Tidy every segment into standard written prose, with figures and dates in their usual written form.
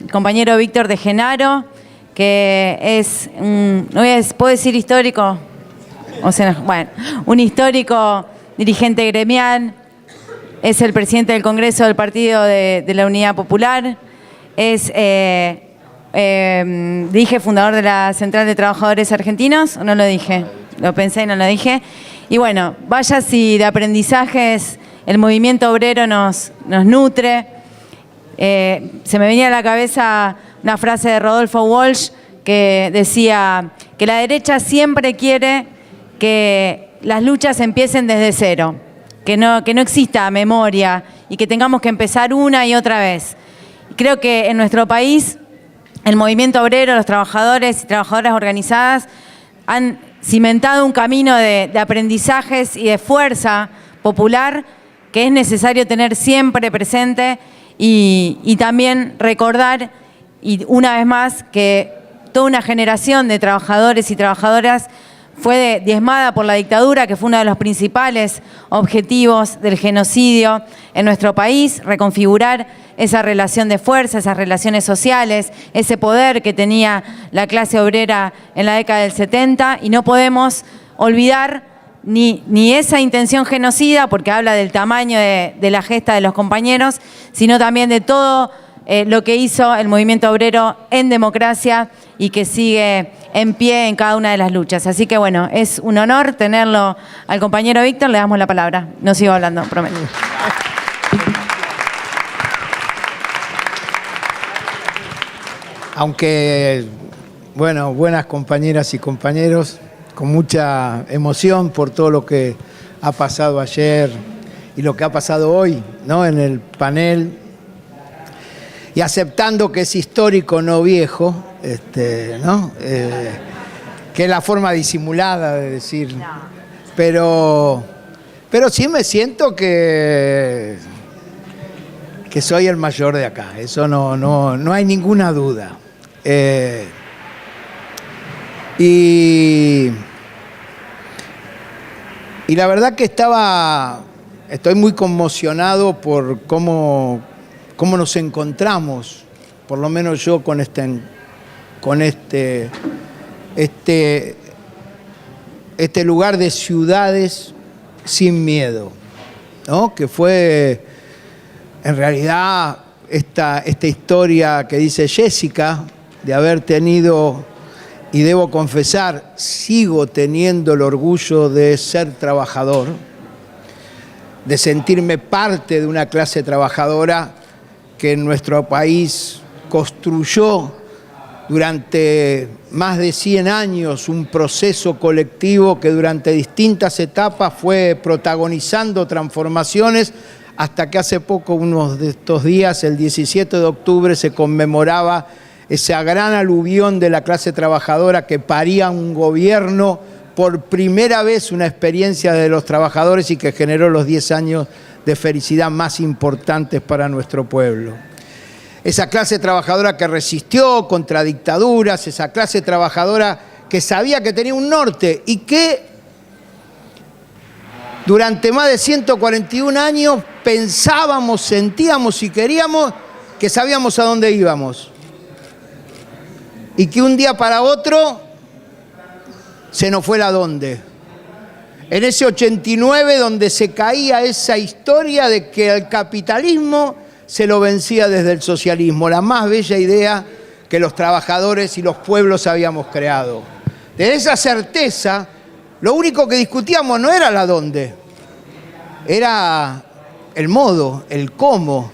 el compañero Víctor de Genaro, que es, ¿puedo decir histórico? O sea, bueno, un histórico dirigente gremial, es el presidente del Congreso del Partido de la Unidad Popular, es dije fundador de la Central de Trabajadores Argentinos, ¿o no lo dije? Lo pensé y no lo dije. Y bueno, vaya si de aprendizajes el movimiento obrero nos nutre. Se me venía a la cabeza una frase de Rodolfo Walsh que decía que la derecha siempre quiere que las luchas empiecen desde cero, que no exista memoria y que tengamos que empezar una y otra vez. Creo que en nuestro país el movimiento obrero, los trabajadores y trabajadoras organizadas han cimentado un camino de aprendizajes y de fuerza popular que es necesario tener siempre presente y también recordar, y una vez más, que toda una generación de trabajadores y trabajadoras fue diezmada por la dictadura, que fue uno de los principales objetivos del genocidio en nuestro país, reconfigurar esa relación de fuerza, esas relaciones sociales, ese poder que tenía la clase obrera en la década del 70, y no podemos olvidar ni esa intención genocida, porque habla del tamaño de la gesta de los compañeros, sino también de todo lo que hizo el movimiento obrero en democracia y que sigue en pie en cada una de las luchas. Así que bueno, es un honor tenerlo al compañero Víctor. Le damos la palabra. No sigo hablando, prometo. Aunque, bueno, buenas compañeras y compañeros, con mucha emoción por todo lo que ha pasado ayer y lo que ha pasado hoy, ¿no?, en el panel, y aceptando que es histórico, no viejo, ¿no? Que es la forma disimulada de decir, pero sí me siento que soy el mayor de acá, eso no hay ninguna duda. Y la verdad que estoy muy conmocionado por cómo nos encontramos, por lo menos yo con este lugar de ciudades sin miedo, ¿no? Que fue en realidad esta historia que dice Jessica, de haber tenido, y debo confesar, sigo teniendo el orgullo de ser trabajador, de sentirme parte de una clase trabajadora que en nuestro país construyó durante más de 100 años un proceso colectivo que durante distintas etapas fue protagonizando transformaciones, hasta que hace poco, unos de estos días, el 17 de octubre, se conmemoraba esa gran aluvión de la clase trabajadora que paría un gobierno, por primera vez una experiencia de los trabajadores, y que generó los 10 años de felicidad más importantes para nuestro pueblo. Esa clase trabajadora que resistió contra dictaduras, esa clase trabajadora que sabía que tenía un norte y que durante más de 141 años pensábamos, sentíamos y queríamos que sabíamos a dónde íbamos. Y que un día para otro se nos fue la dónde. En ese 89, donde se caía esa historia de que el capitalismo se lo vencía desde el socialismo, la más bella idea que los trabajadores y los pueblos habíamos creado. De esa certeza, lo único que discutíamos no era la dónde, era el modo, el cómo.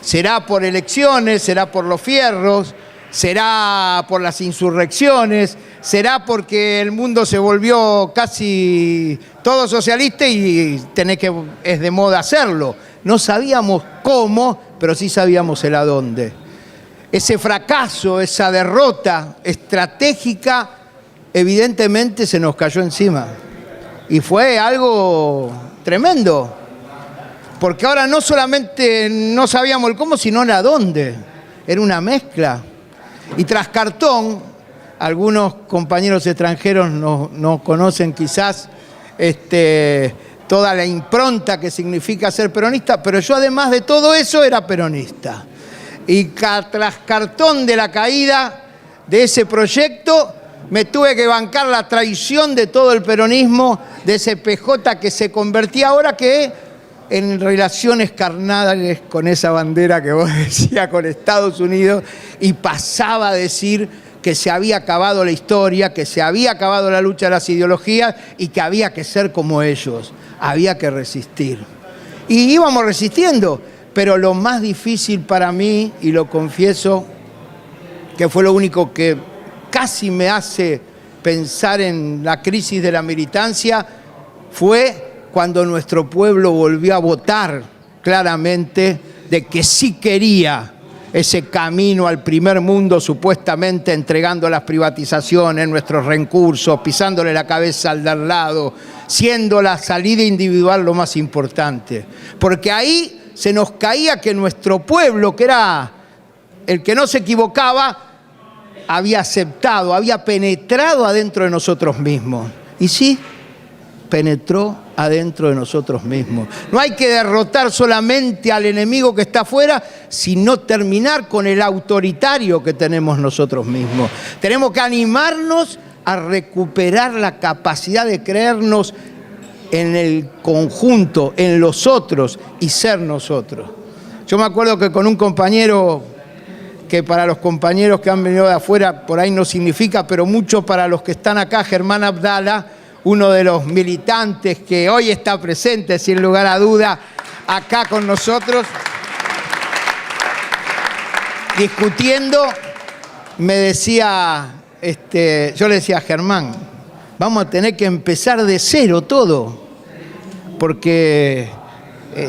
Será por elecciones, será por los fierros, será por las insurrecciones, será porque el mundo se volvió casi todo socialista y es de moda hacerlo. No sabíamos cómo, pero sí sabíamos el adónde. Ese fracaso, esa derrota estratégica, evidentemente se nos cayó encima. Y fue algo tremendo, porque ahora no solamente no sabíamos el cómo, sino el adónde. Era una mezcla. Y tras cartón, algunos compañeros extranjeros no conocen quizás toda la impronta que significa ser peronista, pero yo además de todo eso era peronista. Y tras cartón de la caída de ese proyecto, me tuve que bancar la traición de todo el peronismo, de ese PJ que se convertía ahora que en relaciones carnales con esa bandera que vos decías con Estados Unidos, y pasaba a decir que se había acabado la historia, que se había acabado la lucha de las ideologías y que había que ser como ellos, había que resistir. Y íbamos resistiendo, pero lo más difícil para mí, y lo confieso, que fue lo único que casi me hace pensar en la crisis de la militancia, fue cuando nuestro pueblo volvió a votar claramente de que sí quería ese camino al primer mundo, supuestamente entregando las privatizaciones, nuestros recursos, pisándole la cabeza al de al lado, siendo la salida individual lo más importante. Porque ahí se nos caía que nuestro pueblo, que era el que no se equivocaba, había aceptado, había penetrado adentro de nosotros mismos. Y sí, penetró adentro de nosotros mismos. No hay que derrotar solamente al enemigo que está afuera, sino terminar con el autoritario que tenemos nosotros mismos. Tenemos que animarnos a recuperar la capacidad de creernos en el conjunto, en los otros y ser nosotros. Yo me acuerdo que con un compañero, que para los compañeros que han venido de afuera por ahí no significa, pero mucho para los que están acá, Germán Abdala, uno de los militantes que hoy está presente, sin lugar a duda, acá con nosotros, discutiendo, me decía, yo le decía a Germán, vamos a tener que empezar de cero todo, porque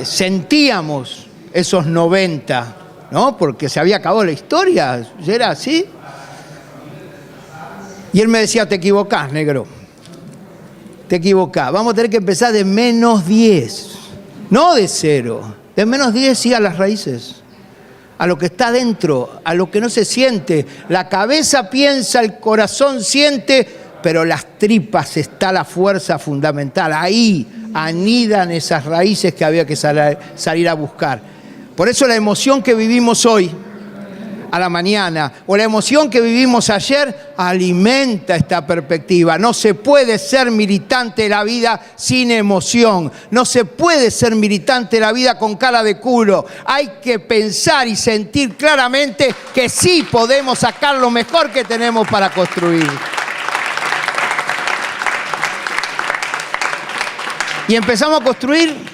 sentíamos esos 90, ¿no? Porque se había acabado la historia, era así. Y él me decía, te equivocás, negro. Te equivocás. Vamos a tener que empezar de -10, no de cero. De -10 y a las raíces, a lo que está dentro, a lo que no se siente. La cabeza piensa, el corazón siente, pero las tripas está la fuerza fundamental. Ahí anidan esas raíces que había que salir a buscar. Por eso la emoción que vivimos hoy, a la mañana, o la emoción que vivimos ayer, alimenta esta perspectiva. No se puede ser militante de la vida sin emoción. No se puede ser militante de la vida con cara de culo. Hay que pensar y sentir claramente que sí podemos sacar lo mejor que tenemos para construir. Y empezamos a construir.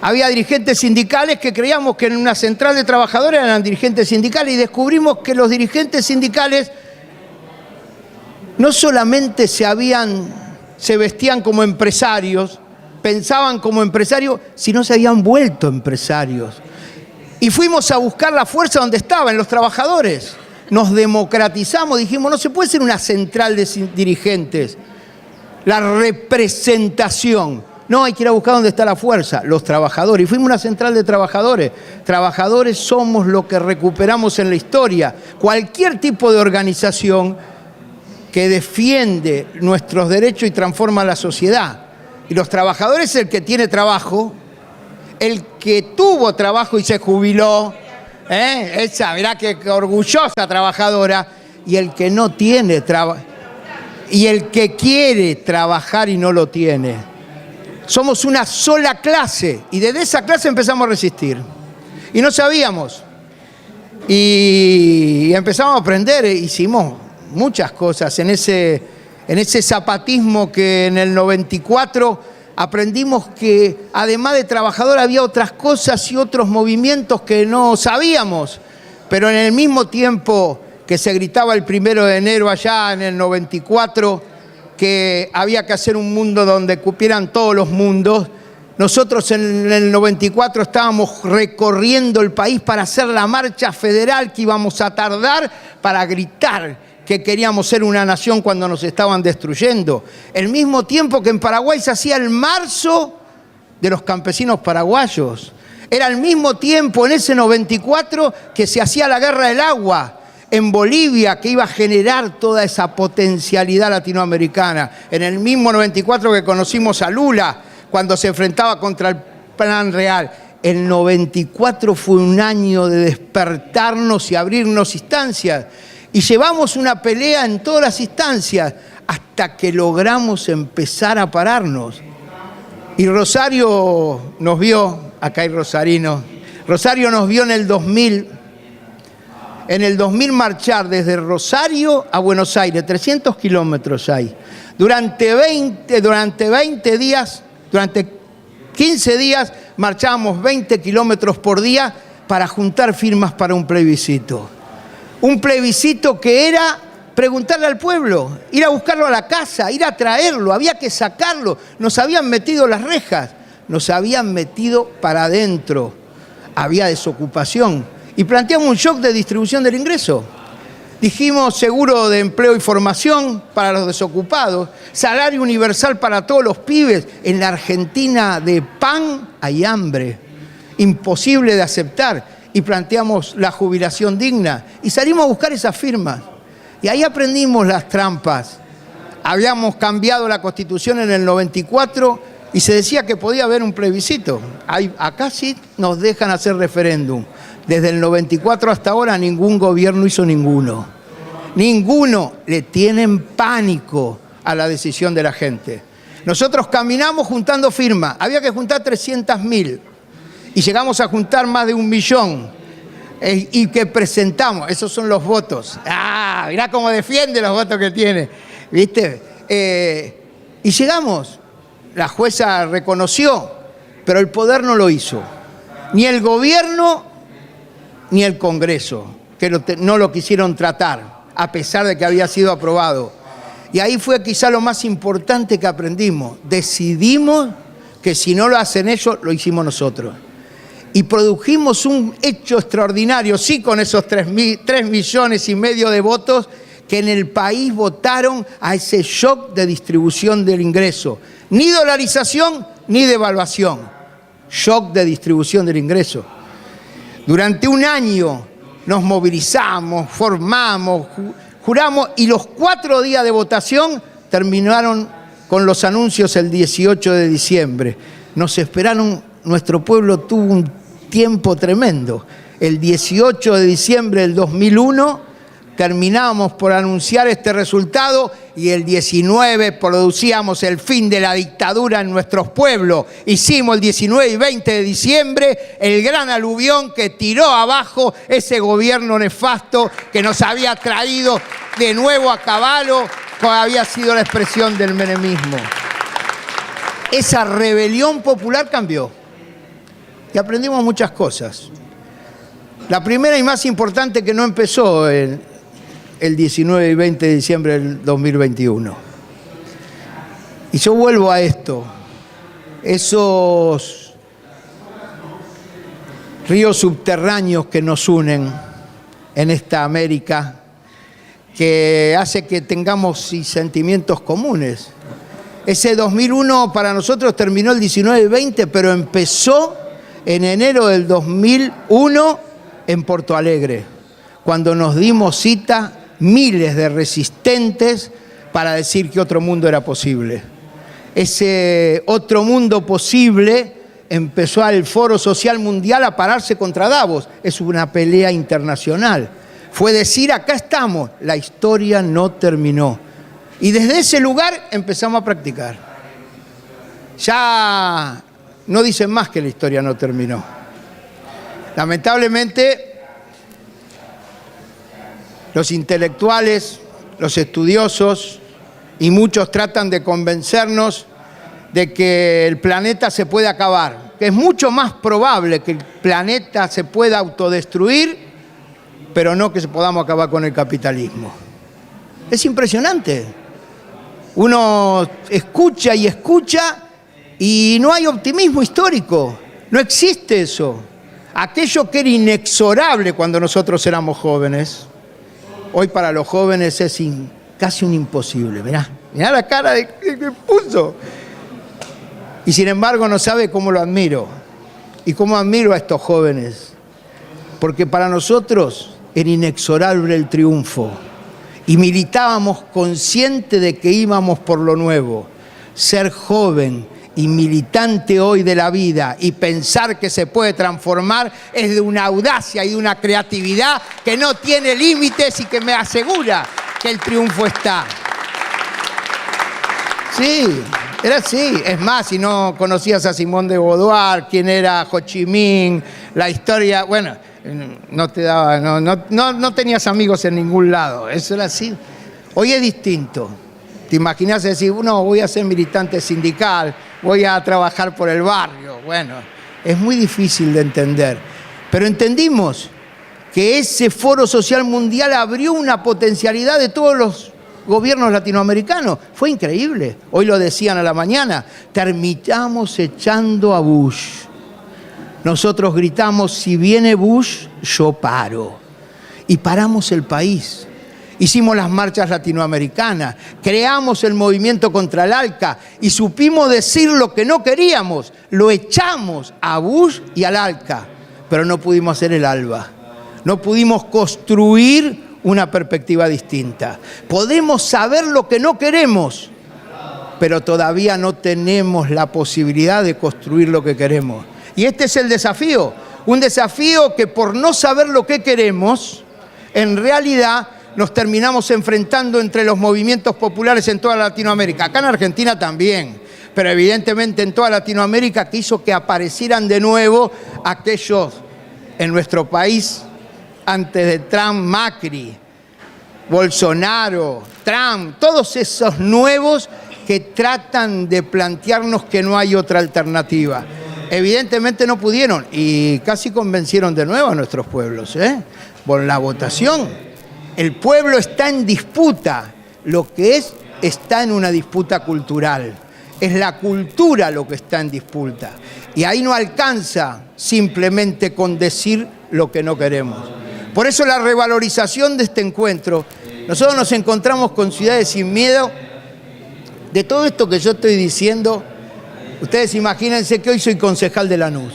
Había dirigentes sindicales que creíamos que en una central de trabajadores eran dirigentes sindicales, y descubrimos que los dirigentes sindicales no solamente se vestían como empresarios, pensaban como empresarios, sino se habían vuelto empresarios. Y fuimos a buscar la fuerza donde estaba, en los trabajadores. Nos democratizamos, dijimos, no se puede ser una central de dirigentes. La representación. No, hay que ir a buscar dónde está la fuerza, los trabajadores. Y fuimos a una central de trabajadores. Trabajadores somos lo que recuperamos en la historia. Cualquier tipo de organización que defiende nuestros derechos y transforma la sociedad. Y los trabajadores es el que tiene trabajo, el que tuvo trabajo y se jubiló, esa, mirá qué orgullosa trabajadora, y el que no tiene trabajo, y el que quiere trabajar y no lo tiene. Somos una sola clase, y desde esa clase empezamos a resistir. Y no sabíamos. Y empezamos a aprender, hicimos muchas cosas en ese zapatismo que en el 94 aprendimos que además de trabajador había otras cosas y otros movimientos que no sabíamos. Pero en el mismo tiempo que se gritaba el 1 de enero allá en el 94, que había que hacer un mundo donde cupieran todos los mundos, nosotros en el 94 estábamos recorriendo el país para hacer la marcha federal que íbamos a tardar para gritar que queríamos ser una nación cuando nos estaban destruyendo. El mismo tiempo que en Paraguay se hacía el marzo de los campesinos paraguayos. Era el mismo tiempo en ese 94 que se hacía la guerra del agua en Bolivia, que iba a generar toda esa potencialidad latinoamericana. En el mismo 94 que conocimos a Lula cuando se enfrentaba contra el Plan Real. el 94 fue un año de despertarnos y abrirnos instancias. Y llevamos una pelea en todas las instancias hasta que logramos empezar a pararnos. Y Rosario nos vio, acá hay rosarinos, Rosario nos vio en el 2000 marchar desde Rosario a Buenos Aires, 300 kilómetros hay. Durante 15 días marchábamos 20 kilómetros por día para juntar firmas para un plebiscito. Un plebiscito que era preguntarle al pueblo, ir a buscarlo a la casa, ir a traerlo, había que sacarlo. Nos habían metido las rejas, nos habían metido para adentro. Había desocupación y planteamos un shock de distribución del ingreso. Dijimos seguro de empleo y formación para los desocupados, salario universal para todos los pibes. En la Argentina de pan hay hambre, imposible de aceptar. Y planteamos la jubilación digna y salimos a buscar esas firmas. Y ahí aprendimos las trampas. Habíamos cambiado la Constitución en el 94 y se decía que podía haber un plebiscito. Acá sí nos dejan hacer referéndum. Desde el 94 hasta ahora ningún gobierno hizo ninguno. Ninguno. Le tienen pánico a la decisión de la gente. Nosotros caminamos juntando firmas. Había que juntar 300.000 y llegamos a juntar más de 1 millón. Y que presentamos, esos son los votos. Mirá cómo defiende los votos que tiene, ¿viste? Y llegamos. La jueza reconoció, pero el poder no lo hizo. Ni el gobierno ni el Congreso, que no lo quisieron tratar, a pesar de que había sido aprobado. Y ahí fue quizá lo más importante que aprendimos. Decidimos que si no lo hacen ellos, lo hicimos nosotros. Y produjimos un hecho extraordinario, sí, con esos 3 millones y medio de votos que en el país votaron a ese shock de distribución del ingreso. Ni dolarización ni devaluación. Shock de distribución del ingreso. Durante un año nos movilizamos, formamos, juramos y los 4 días de votación terminaron con los anuncios el 18 de diciembre. Nos esperaron, nuestro pueblo tuvo un tiempo tremendo. El 18 de diciembre del 2001 terminábamos por anunciar este resultado y el 19 producíamos el fin de la dictadura en nuestros pueblos. Hicimos el 19 y 20 de diciembre el gran aluvión que tiró abajo ese gobierno nefasto que nos había traído de nuevo a caballo, como había sido la expresión del menemismo. Esa rebelión popular cambió y aprendimos muchas cosas. La primera y más importante, que no empezó el 19 y 20 de diciembre del 2021. Y yo vuelvo a esto. Esos ríos subterráneos que nos unen en esta América, que hace que tengamos sentimientos comunes. Ese 2001 para nosotros terminó el 19 y 20, pero empezó en enero del 2001 en Porto Alegre, cuando nos dimos cita miles de resistentes para decir que otro mundo era posible. Ese otro mundo posible empezó al Foro Social Mundial a pararse contra Davos. Es una pelea internacional. Fue decir, acá estamos, la historia no terminó. Y desde ese lugar empezamos a practicar. Ya no dicen más que la historia no terminó. Lamentablemente, los intelectuales, los estudiosos y muchos tratan de convencernos de que el planeta se puede acabar, que es mucho más probable que el planeta se pueda autodestruir, pero no que podamos acabar con el capitalismo. Es impresionante. Uno escucha y escucha y no hay optimismo histórico. No existe eso. Aquello que era inexorable cuando nosotros éramos jóvenes, hoy para los jóvenes es casi un imposible. Mirá la cara que puso. Y sin embargo no sabe cómo lo admiro. Y cómo admiro a estos jóvenes. Porque para nosotros era inexorable el triunfo. Y militábamos conscientes de que íbamos por lo nuevo. Ser joven y militante hoy de la vida y pensar que se puede transformar es de una audacia y de una creatividad que no tiene límites y que me asegura que el triunfo está. Sí, era así. Es más, si no conocías a Simón de Beauvoir, quién era Ho Chi Minh, la historia, bueno, no te daba, no tenías amigos en ningún lado. Eso era así. Hoy es distinto. ¿Te imaginas decir, no, voy a ser militante sindical, voy a trabajar por el barrio? Bueno, es muy difícil de entender. Pero entendimos que ese Foro Social Mundial abrió una potencialidad de todos los gobiernos latinoamericanos. Fue increíble. Hoy lo decían a la mañana, terminamos echando a Bush. Nosotros gritamos, si viene Bush, yo paro. Y paramos el país. Hicimos las marchas latinoamericanas, creamos el movimiento contra el ALCA y supimos decir lo que no queríamos. Lo echamos a Bush y al ALCA, pero no pudimos hacer el ALBA. No pudimos construir una perspectiva distinta. Podemos saber lo que no queremos, pero todavía no tenemos la posibilidad de construir lo que queremos. Y este es el desafío, un desafío que por no saber lo que queremos, en realidad nos terminamos enfrentando entre los movimientos populares en toda Latinoamérica. Acá en Argentina también, pero evidentemente en toda Latinoamérica, que hizo que aparecieran de nuevo aquellos en nuestro país antes de Trump, Macri, Bolsonaro, Trump, todos esos nuevos que tratan de plantearnos que no hay otra alternativa. Evidentemente no pudieron y casi convencieron de nuevo a nuestros pueblos, por la votación. El pueblo está en disputa, lo que está en una disputa cultural. Es la cultura lo que está en disputa. Y ahí no alcanza simplemente con decir lo que no queremos. Por eso la revalorización de este encuentro, nosotros nos encontramos con Ciudades Sin Miedo. De todo esto que yo estoy diciendo, ustedes imagínense que hoy soy concejal de Lanús.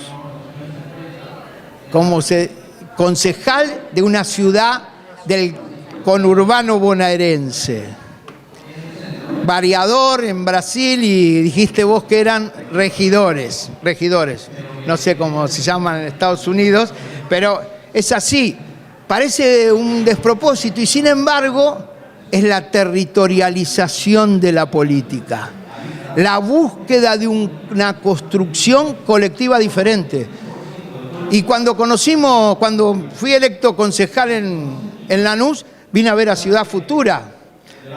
Concejal de una ciudad del conurbano bonaerense, variador en Brasil, y dijiste vos que eran regidores, no sé cómo se llaman en Estados Unidos, pero es así, parece un despropósito y sin embargo es la territorialización de la política, la búsqueda de una construcción colectiva diferente. Y cuando fui electo concejal en Lanús, vine a ver a Ciudad Futura,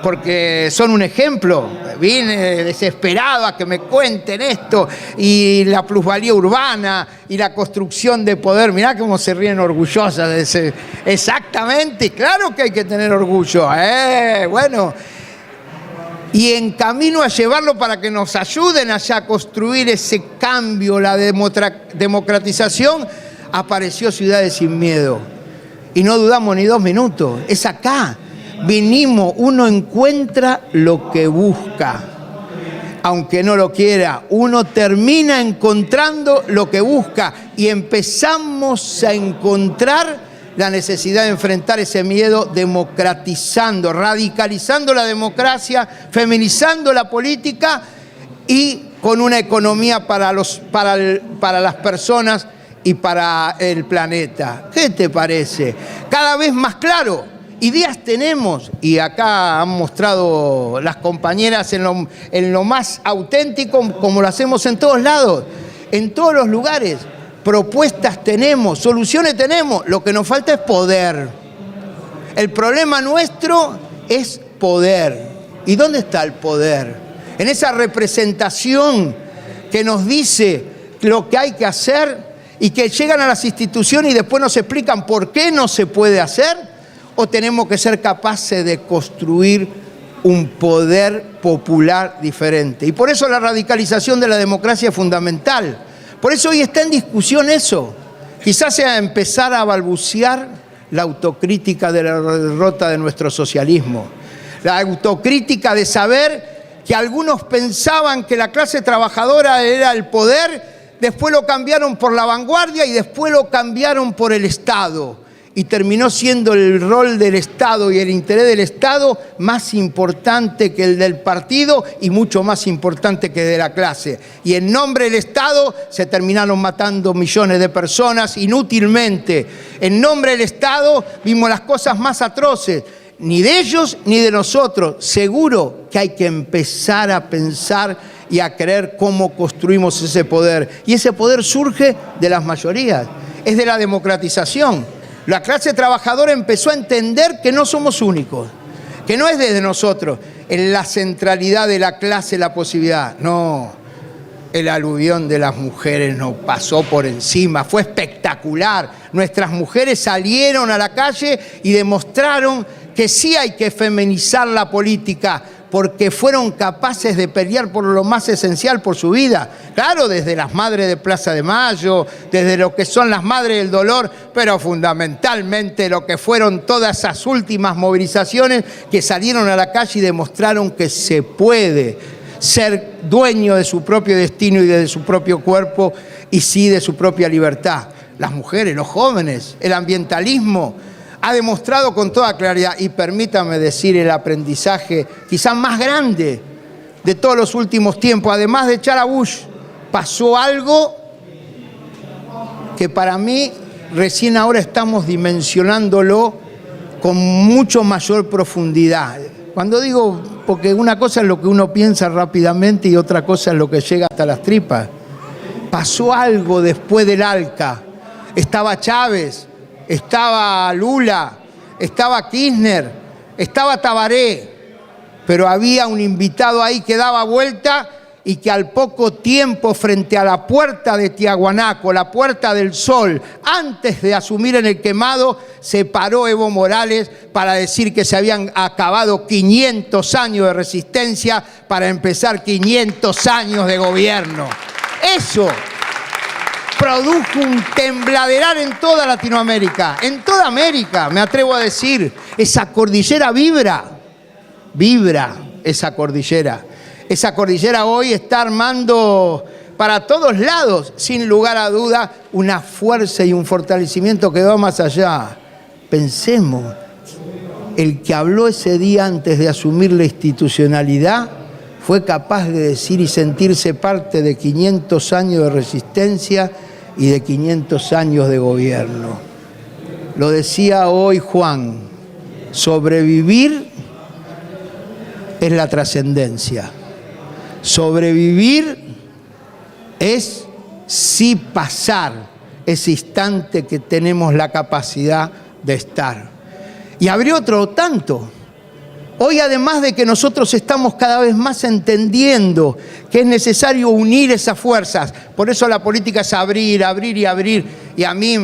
porque son un ejemplo. Vine desesperado a que me cuenten esto, y la plusvalía urbana, y la construcción de poder. Mirá cómo se ríen orgullosas de ese. Exactamente, claro que hay que tener orgullo. Bueno, y en camino a llevarlo para que nos ayuden allá a construir ese cambio, la democratización, apareció Ciudades Sin Miedo. Y no dudamos ni 2 minutos, es acá. Vinimos, uno encuentra lo que busca. Aunque no lo quiera, uno termina encontrando lo que busca y empezamos a encontrar la necesidad de enfrentar ese miedo democratizando, radicalizando la democracia, feminizando la política y con una economía para las personas y para el planeta. ¿Qué te parece? Cada vez más claro. Ideas tenemos, y acá han mostrado las compañeras en lo más auténtico, como lo hacemos en todos lados, en todos los lugares. Propuestas tenemos, soluciones tenemos, lo que nos falta es poder. El problema nuestro es poder. ¿Y dónde está el poder? En esa representación que nos dice lo que hay que hacer y que llegan a las instituciones y después nos explican por qué no se puede hacer. ¿O tenemos que ser capaces de construir un poder popular diferente? Y por eso la radicalización de la democracia es fundamental. Por eso hoy está en discusión eso. Quizás sea empezar a balbucear la autocrítica de la derrota de nuestro socialismo. La autocrítica de saber que algunos pensaban que la clase trabajadora era el poder, después lo cambiaron por la vanguardia y después lo cambiaron por el Estado. y terminó siendo el rol del Estado y el interés del Estado más importante que el del partido y mucho más importante que de la clase. Y en nombre del Estado se terminaron matando millones de personas inútilmente. En nombre del Estado vimos las cosas más atroces, ni de ellos ni de nosotros. Seguro que hay que empezar a pensar y a creer cómo construimos ese poder. Y ese poder surge de las mayorías, es de la democratización. La clase trabajadora empezó a entender que no somos únicos, que no es desde nosotros, en la centralidad de la clase la posibilidad. No, el aluvión de las mujeres nos pasó por encima, fue espectacular. Nuestras mujeres salieron a la calle y demostraron que sí hay que feminizar la política, porque fueron capaces de pelear por lo más esencial, por su vida. Claro, desde las madres de Plaza de Mayo, desde lo que son las madres del dolor, pero fundamentalmente lo que fueron todas esas últimas movilizaciones que salieron a la calle y demostraron que se puede ser dueño de su propio destino y de su propio cuerpo, y sí de su propia libertad. Las mujeres, los jóvenes, el ambientalismo, ha demostrado con toda claridad, y permítame decir, el aprendizaje quizás más grande de todos los últimos tiempos, además de echar a Bush, pasó algo que para mí recién ahora estamos dimensionándolo con mucho mayor profundidad. Cuando digo, porque una cosa es lo que uno piensa rápidamente y otra cosa es lo que llega hasta las tripas. Pasó algo después del ALCA. Estaba Chávez, estaba Lula, estaba Kirchner, estaba Tabaré, pero había un invitado ahí que daba vuelta y que al poco tiempo, frente a la puerta de Tiahuanaco, la Puerta del Sol, antes de asumir en el quemado, se paró Evo Morales para decir que se habían acabado 500 años de resistencia para empezar 500 años de gobierno. Eso produjo un tembladeral en toda Latinoamérica, en toda América, me atrevo a decir. Esa cordillera vibra esa cordillera. Esa cordillera hoy está armando para todos lados, sin lugar a duda, una fuerza y un fortalecimiento que va más allá. Pensemos, el que habló ese día antes de asumir la institucionalidad fue capaz de decir y sentirse parte de 500 años de resistencia y de 500 años de gobierno. Lo decía hoy Juan, sobrevivir es la trascendencia. Sobrevivir es sí pasar ese instante que tenemos la capacidad de estar. Y habría otro tanto. Hoy, además de que nosotros estamos cada vez más entendiendo que es necesario unir esas fuerzas, por eso la política es abrir, abrir y abrir. Y a mí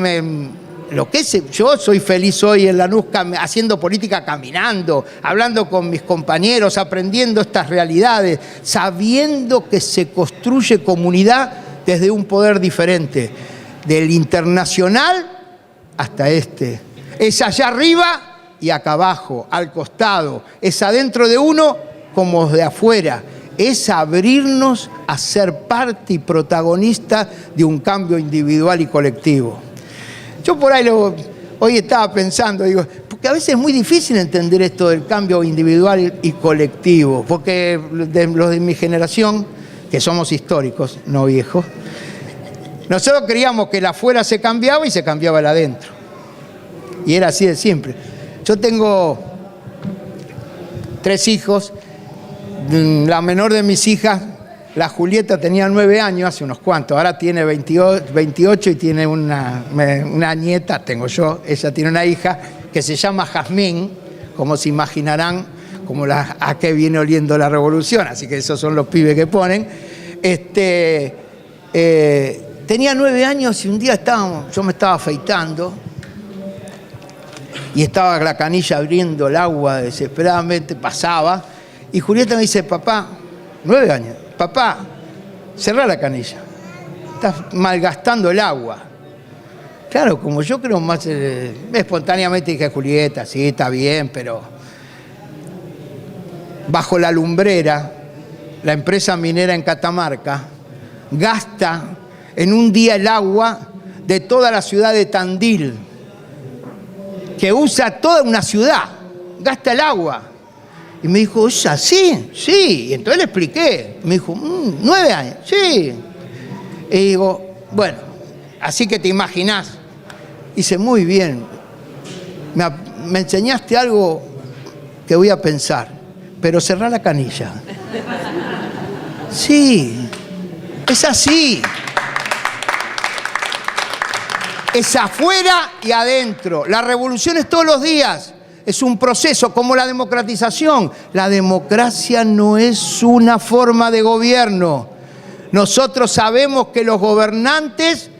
yo soy feliz hoy en Lanús haciendo política, caminando, hablando con mis compañeros, aprendiendo estas realidades, sabiendo que se construye comunidad desde un poder diferente, del internacional hasta este. Es allá arriba y acá abajo, al costado, es adentro de uno como de afuera, es abrirnos a ser parte y protagonista de un cambio individual y colectivo. Yo por ahí hoy estaba pensando, digo, porque a veces es muy difícil entender esto del cambio individual y colectivo, porque los de mi generación, que somos históricos, no viejos, nosotros creíamos que el afuera se cambiaba y se cambiaba el adentro. Y era así de siempre. Yo tengo 3 hijos, la menor de mis hijas, la Julieta, tenía 9 años, hace unos cuantos, ahora tiene 28 y tiene una nieta, tengo yo, ella tiene una hija que se llama Jazmín, como se imaginarán, como a qué viene oliendo la revolución, así que esos son los pibes que ponen. Tenía 9 años y un día yo me estaba afeitando y estaba la canilla abriendo el agua desesperadamente, pasaba, y Julieta me dice, papá, 9 años, papá, cerrá la canilla, estás malgastando el agua. Claro, como yo creo más, espontáneamente dije, Julieta, sí, está bien, pero bajo la lumbrera, la empresa minera en Catamarca gasta en un día el agua de toda la ciudad de Tandil. que usa toda una ciudad, gasta el agua. Y me dijo, ¿es así? Sí. Y entonces le expliqué. Me dijo, 9 años, sí. Y digo, bueno, así que te imaginás. Dice, muy bien, me enseñaste algo que voy a pensar, pero cerrá la canilla. Sí, es así. Es afuera y adentro. La revolución es todos los días. Es un proceso como la democratización. La democracia no es una forma de gobierno. Nosotros sabemos que los gobernantes,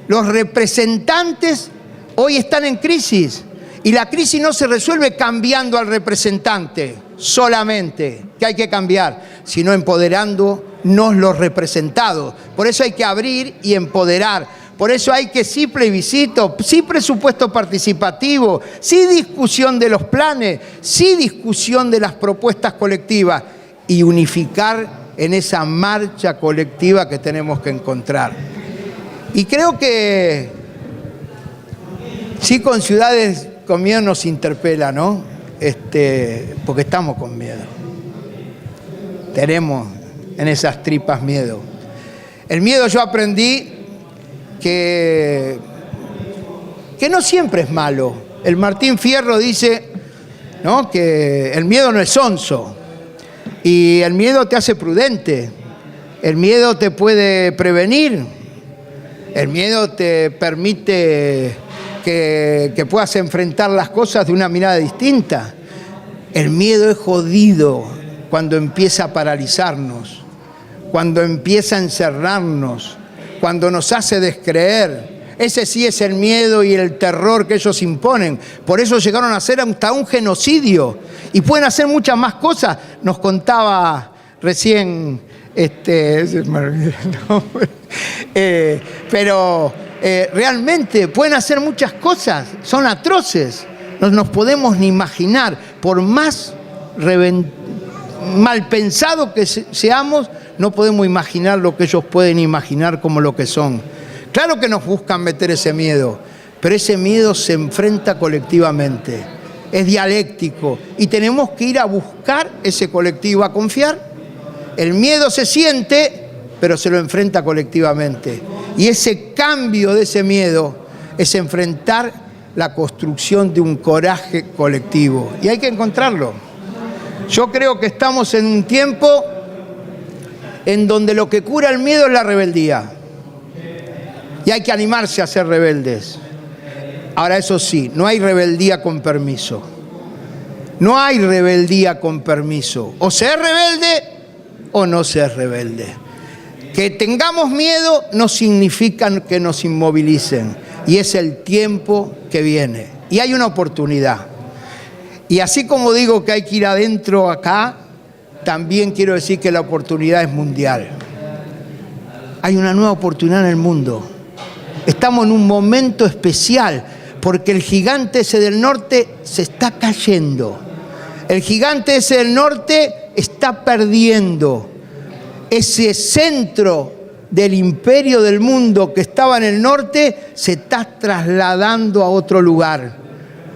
los representantes, hoy están en crisis. Y la crisis no se resuelve cambiando al representante solamente, que hay que cambiar, sino empoderándonos los representados. Por eso hay que abrir y empoderar. Por eso hay que sí plebiscito, sí presupuesto participativo, sí discusión de los planes, sí discusión de las propuestas colectivas y unificar en esa marcha colectiva que tenemos que encontrar. Y creo que sí, con Ciudades con Miedo nos interpela, ¿no? Porque estamos con miedo. Tenemos en esas tripas miedo. El miedo yo aprendí que no siempre es malo. El Martín Fierro dice, ¿no?, que el miedo no es sonso. Y el miedo te hace prudente. El miedo te puede prevenir. El miedo te permite que puedas enfrentar las cosas de una mirada distinta. El miedo es jodido cuando empieza a paralizarnos, cuando empieza a encerrarnos, cuando nos hace descreer. Ese sí es el miedo y el terror que ellos imponen. Por eso llegaron a hacer hasta un genocidio. Y pueden hacer muchas más cosas. Nos contaba recién, pero realmente pueden hacer muchas cosas. Son atroces. No nos podemos ni imaginar. Por más mal pensado que seamos, no podemos imaginar lo que ellos pueden imaginar como lo que son. Claro que nos buscan meter ese miedo, pero ese miedo se enfrenta colectivamente, es dialéctico y tenemos que ir a buscar ese colectivo, a confiar. El miedo se siente, pero se lo enfrenta colectivamente. Y ese cambio de ese miedo es enfrentar la construcción de un coraje colectivo. Y hay que encontrarlo. Yo creo que estamos en un tiempo en donde lo que cura el miedo es la rebeldía. Y hay que animarse a ser rebeldes. Ahora, eso sí, no hay rebeldía con permiso. No hay rebeldía con permiso. O se es rebelde o no se es rebelde. Que tengamos miedo no significa que nos inmovilicen. Y es el tiempo que viene. Y hay una oportunidad. Y así como digo que hay que ir adentro acá, también quiero decir que la oportunidad es mundial. Hay una nueva oportunidad en el mundo. Estamos en un momento especial porque el gigante ese del norte se está cayendo. El gigante ese del norte está perdiendo. Ese centro del imperio del mundo que estaba en el norte se está trasladando a otro lugar.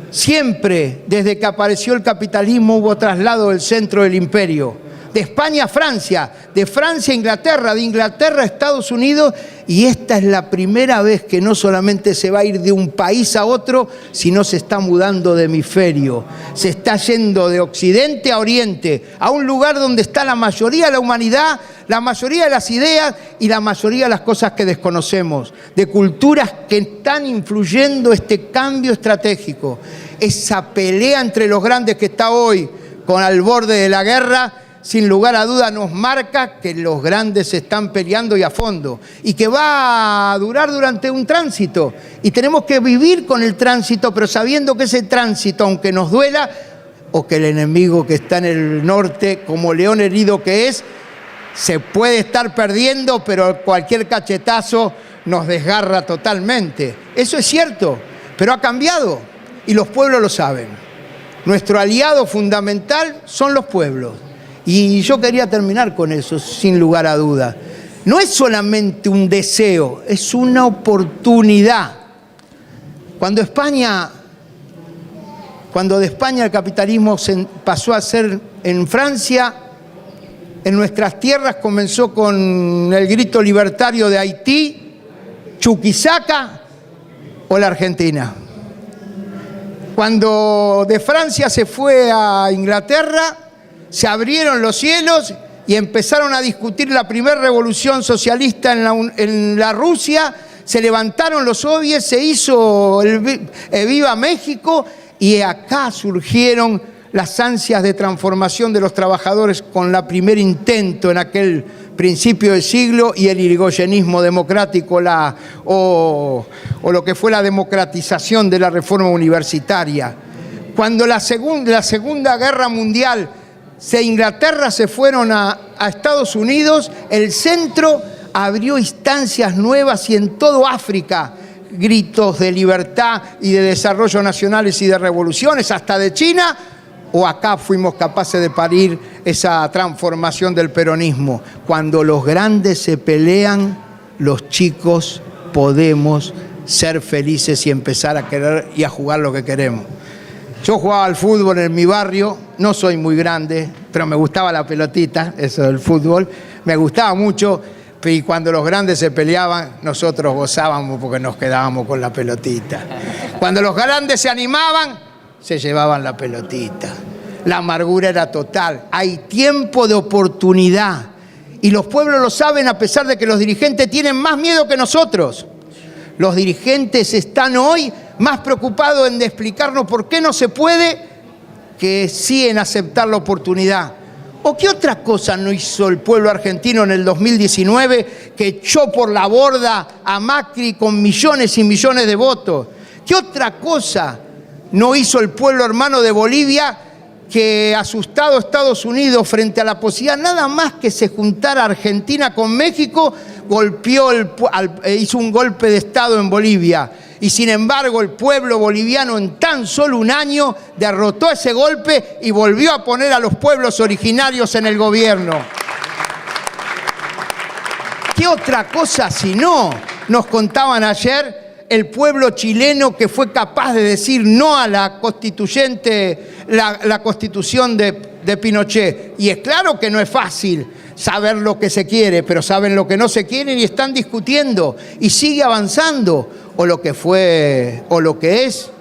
Siempre, desde que apareció el capitalismo, hubo traslado del centro del imperio. De España a Francia, de Francia a Inglaterra, de Inglaterra a Estados Unidos. Y esta es la primera vez que no solamente se va a ir de un país a otro, sino se está mudando de hemisferio. Se está yendo de occidente a oriente, a un lugar donde está la mayoría de la humanidad, la mayoría de las ideas y la mayoría de las cosas que desconocemos, de culturas que están influyendo este cambio estratégico. Esa pelea entre los grandes que está hoy con al borde de la guerra, sin lugar a duda nos marca que los grandes se están peleando y a fondo y que va a durar durante un tránsito y tenemos que vivir con el tránsito, pero sabiendo que ese tránsito, aunque nos duela, o que el enemigo que está en el norte, como león herido que es, se puede estar perdiendo, pero cualquier cachetazo nos desgarra totalmente. Eso es cierto, pero ha cambiado y los pueblos lo saben. Nuestro aliado fundamental son los pueblos. Y yo quería terminar con eso, sin lugar a duda. No es solamente un deseo, es una oportunidad. Cuando España Cuando de España el capitalismo pasó a ser en Francia, en nuestras tierras comenzó con el grito libertario de Haití, Chuquisaca o la Argentina. Cuando de Francia se fue a Inglaterra, se abrieron los cielos y empezaron a discutir la primera revolución socialista en la Rusia, se levantaron los soviets, se hizo el Viva México y acá surgieron las ansias de transformación de los trabajadores con el primer intento en aquel principio del siglo y el irigoyenismo democrático o lo que fue la democratización de la reforma universitaria. Cuando la Segunda Guerra Mundial de Inglaterra se fueron a Estados Unidos, el centro abrió instancias nuevas y en todo África gritos de libertad y de desarrollo nacionales y de revoluciones, hasta de China, o acá fuimos capaces de parir esa transformación del peronismo. Cuando los grandes se pelean, los chicos podemos ser felices y empezar a querer y a jugar lo que queremos. Yo jugaba al fútbol en mi barrio, no soy muy grande, pero me gustaba la pelotita, eso del fútbol, me gustaba mucho, y cuando los grandes se peleaban, nosotros gozábamos porque nos quedábamos con la pelotita. Cuando los grandes se animaban, se llevaban la pelotita. La amargura era total. Hay tiempo de oportunidad. Y los pueblos lo saben a pesar de que los dirigentes tienen más miedo que nosotros. Los dirigentes están hoy más preocupados en explicarnos por qué no se puede que sí en aceptar la oportunidad. ¿O qué otra cosa no hizo el pueblo argentino en el 2019 que echó por la borda a Macri con millones y millones de votos? ¿Qué otra cosa no hizo el pueblo hermano de Bolivia que, asustado a Estados Unidos frente a la posibilidad nada más que se juntara Argentina con México, hizo un golpe de Estado en Bolivia? Y sin embargo el pueblo boliviano en tan solo un año derrotó ese golpe y volvió a poner a los pueblos originarios en el gobierno. ¿Qué otra cosa si no? Nos contaban ayer el pueblo chileno que fue capaz de decir no a la constitución de Pinochet. Y es claro que no es fácil saber lo que se quiere, pero saben lo que no se quiere y están discutiendo y sigue avanzando. O lo que fue, o lo que es,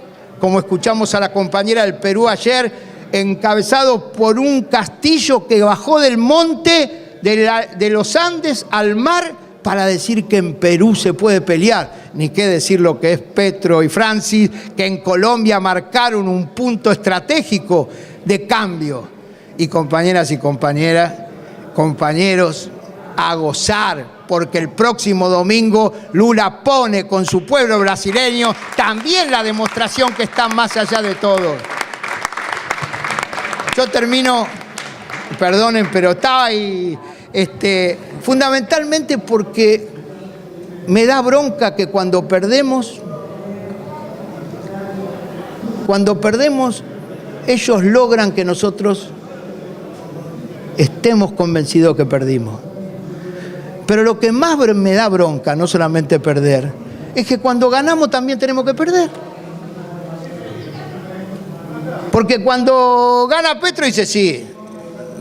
como escuchamos a la compañera del Perú ayer, encabezado por un Castillo que bajó del monte de los Andes al mar para decir que en Perú se puede pelear. Ni qué decir lo que es Petro y Francis, que en Colombia marcaron un punto estratégico de cambio. Y compañeras y compañeros, a gozar, porque el próximo domingo Lula pone con su pueblo brasileño también la demostración que está más allá de todo. Yo termino, perdonen, pero estaba ahí, fundamentalmente porque me da bronca que cuando perdemos, ellos logran que nosotros estemos convencidos que perdimos. Pero lo que más me da bronca, no solamente perder, es que cuando ganamos también tenemos que perder. Porque cuando gana Petro dice, sí,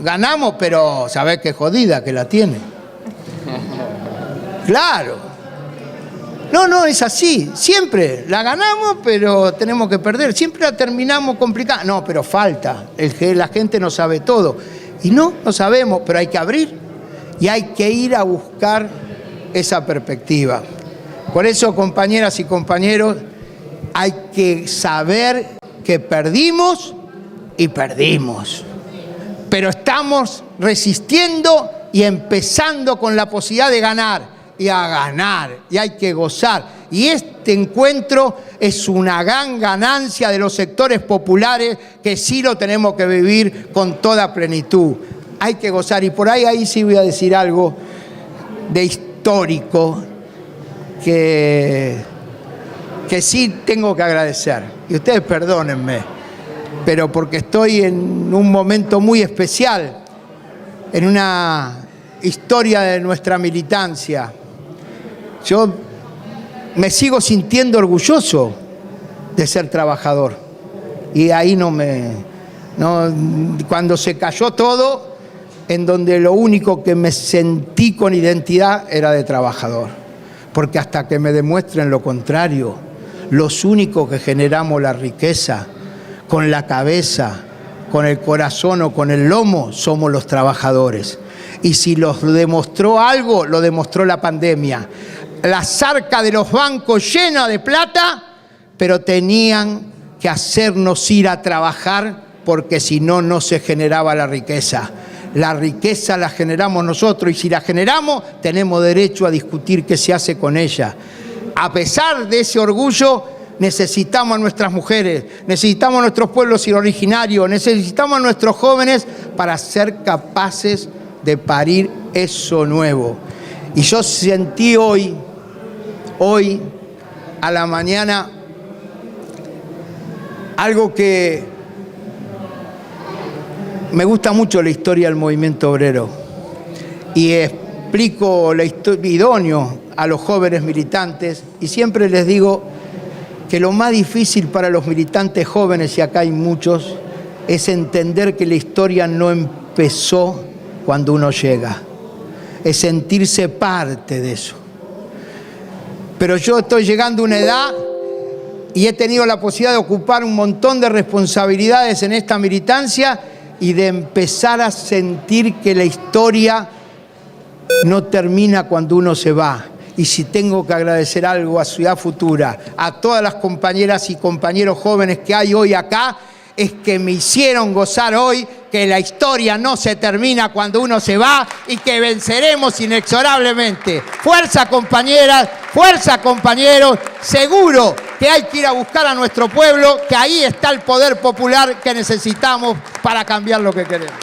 ganamos, pero sabés qué jodida que la tiene. Claro. No, es así. Siempre la ganamos, pero tenemos que perder. Siempre la terminamos complicada. No, pero falta. La gente no sabe todo. Y no sabemos, pero hay que abrir. Y hay que ir a buscar esa perspectiva. Por eso, compañeras y compañeros, hay que saber que perdimos y perdimos. Pero estamos resistiendo y empezando con la posibilidad de ganar y a ganar. Y hay que gozar. Y este encuentro es una gran ganancia de los sectores populares que sí lo tenemos que vivir con toda plenitud. Hay que gozar, y por ahí sí voy a decir algo de histórico que sí tengo que agradecer. Y ustedes perdónenme, pero porque estoy en un momento muy especial, en una historia de nuestra militancia. Yo me sigo sintiendo orgulloso de ser trabajador. Y ahí cuando se cayó todo, en donde lo único que me sentí con identidad era de trabajador. Porque hasta que me demuestren lo contrario, los únicos que generamos la riqueza con la cabeza, con el corazón o con el lomo, somos los trabajadores. Y si los demostró algo, lo demostró la pandemia. Las arcas de los bancos llenas de plata, pero tenían que hacernos ir a trabajar porque si no, no se generaba la riqueza. La riqueza la generamos nosotros y si la generamos, tenemos derecho a discutir qué se hace con ella. A pesar de ese orgullo, necesitamos a nuestras mujeres, necesitamos a nuestros pueblos originarios, necesitamos a nuestros jóvenes para ser capaces de parir eso nuevo. Y yo sentí hoy a la mañana, algo que me gusta mucho la historia del movimiento obrero y explico la historia idóneo a los jóvenes militantes y siempre les digo que lo más difícil para los militantes jóvenes, y acá hay muchos, es entender que la historia no empezó cuando uno llega, es sentirse parte de eso. Pero yo estoy llegando a una edad y he tenido la posibilidad de ocupar un montón de responsabilidades en esta militancia y de empezar a sentir que la historia no termina cuando uno se va. Y si tengo que agradecer algo a Ciudad Futura, a todas las compañeras y compañeros jóvenes que hay hoy acá, es que me hicieron gozar hoy que la historia no se termina cuando uno se va y que venceremos inexorablemente. Fuerza compañeras, fuerza compañeros, seguro que hay que ir a buscar a nuestro pueblo, que ahí está el poder popular que necesitamos para cambiar lo que queremos.